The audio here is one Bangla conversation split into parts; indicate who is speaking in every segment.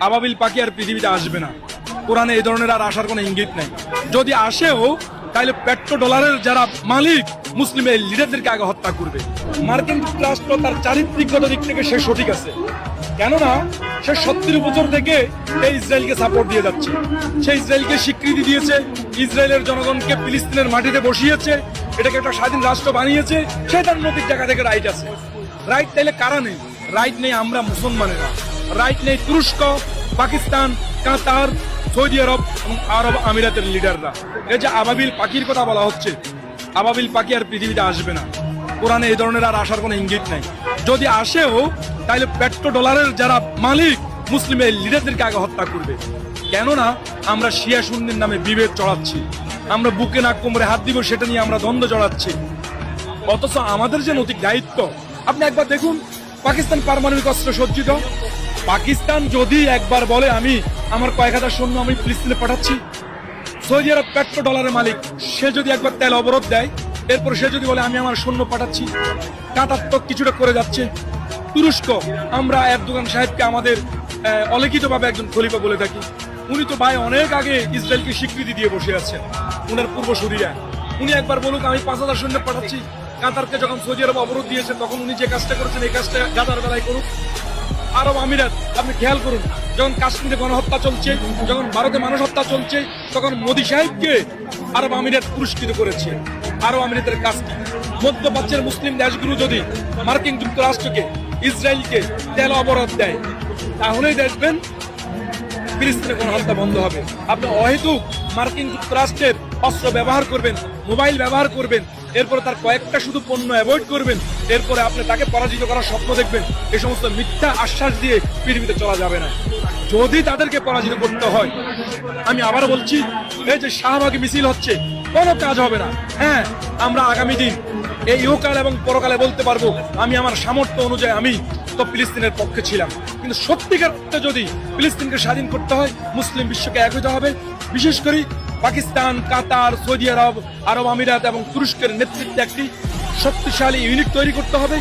Speaker 1: আবাবিল পাখি আর পৃথিবীতে আসবে না। কোরআনে এই ধরনের আর আসার কোনো ইঙ্গিত নাই। যদি আসেও তাহলে পেট্রো ডলারের যারা মালিক মুসলিম এই লিডারদেরকে আগে হত্যা করবে। মার্কিন যুক্তরাষ্ট্র তার চারিত্রিকগত দিক থেকে সে সঠিক আছে, কেননা সে 70 বছর থেকে এই ইসরায়েলকে সাপোর্ট দিয়ে যাচ্ছে। সে ইসরায়েলকে স্বীকৃতি দিয়েছে, ইসরায়েলের জনগণকে ফিলিস্তিনের মাটিতে বসিয়েছে, এটাকে একটা স্বাধীন রাষ্ট্র বানিয়েছে। সে তার নৈতিক জায়গা থেকে রাইট আছে। রাইট তাইলে কারা নেই? রাইট নেই আমরা মুসলমানেরা, রাইট নেই তুরস্ক, পাকিস্তান, কাতার, সৌদি আরব এবং আরব আমিরাতের লিডাররা। এই যে আবাবিল পাখির কথা বলা হচ্ছে, আবাবিল পাখি আর পৃথিবীতে আসবে না। কোরআনে এই ধরনের আর আসার কোনো ইঙ্গিত নাই। যদি আসেও তাহলে পেট্রো ডলারের যারা মালিক মুসলিম এই লিডারদেরকে আগে হত্যা করবে। কেননা আমরা শিয়া সুন্নির নামে বিভেদ চড়াচ্ছি, আমরা বুকে না কোমরে হাত দিব সেটা নিয়ে আমরা দ্বন্দ্ব চড়াচ্ছি। অথচ আমাদের যে নৈতিক দায়িত্ব, আপনি একবার দেখুন পাকিস্তান পারমাণবিক অস্ত্র সজ্জিত। পাকিস্তান যদি একবার বলে আমি আমার কয়েক হাজার সৈন্য আমি ফিলিস্তিনে পাঠাচ্ছি, সৌদি আরব পেট্রো ডলারের মালিক, সে যদি একবার তেল অবরোধ দেয়, এরপর সে যদি বলে আমি আমার সৈন্য পাঠাচ্ছি, কাতার তো কিছুটা করে যাচ্ছে। তুরস্ক, আমরা এরদোগান সাহেবকে আমাদের অলিখিতভাবে একজন খলিফা বলে থাকি। উনি তো ভাই অনেক আগে ইসরায়েলকে স্বীকৃতি দিয়ে বসে আছেন, উনার পূর্বসূরীরা। উনি একবার বলুক আমি 5000 সৈন্য পাঠাচ্ছি। কাতারকে যখন সৌদি আরব অবরোধ দিয়েছে তখন উনি যে কাজটা করেছেন এই কাজটা গাদার বেলায় করুক। আরব আমিরাত, আপনি খেয়াল করুন, যখন কাশ্মীরে গণহত্যা চলছে, যখন ভারতে মানুষ হত্যা চলছে, তখন মোদী সাহেবকে আরব আমিরাত পুরস্কৃত করেছে। আরব আমিরাতের কাজ কি? মধ্যপ্রাচ্যের মুসলিম দেশগুলো যদি মার্কিন যুক্তরাষ্ট্রকে, ইসরায়েলকে তেল অবরোধ দেয়, তাহলেই দেখবেন ফিলিস্তিনে গণহত্যা বন্ধ হবে। আপনি অহেতুক মার্কিন যুক্তরাষ্ট্রের অস্ত্র ব্যবহার করবেন, মোবাইল ব্যবহার করবেন, এরপরে তার কয়েকটা শুধু পণ্য অ্যাভয়েড করবেন, এরপরে আপনি তাকে পরাজিত করার স্বপ্ন দেখবেন। এই সমস্ত মিথ্যা আশ্বাস দিয়ে পৃথিবীতে চলা যাবে না। যদি তাদেরকে পরাজিত করতে হয়, আমি আবার বলছি, এই যে শাহবাগী মিছিল হচ্ছে, কোনো কাজ হবে না। হ্যাঁ, আমরা আগামী দিন এই ইহকাল এবং পরকালে বলতে পারবো আমি আমার সামর্থ্য অনুযায়ী আমি তো ফিলিস্তিনের পক্ষে ছিলাম। কিন্তু সত্যিকার অর্থে যদি ফিলিস্তিনকে স্বাধীন করতে হয়, মুসলিম বিশ্বকে এক হতে হবে। বিশেষ করে পাকিস্তান, কাতার, সৌদি আরব, আরব আমিরাত এবং তুরস্কের নেতৃত্বে একটি শক্তিশালী ইউনিট তৈরি করতে হবে,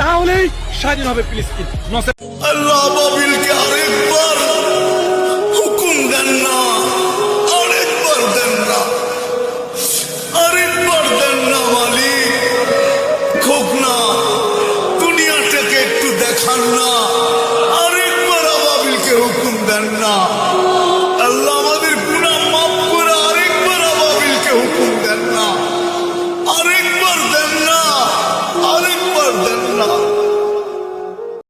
Speaker 1: তাহলেই স্বাধীন হবে ফিলিস্তিন।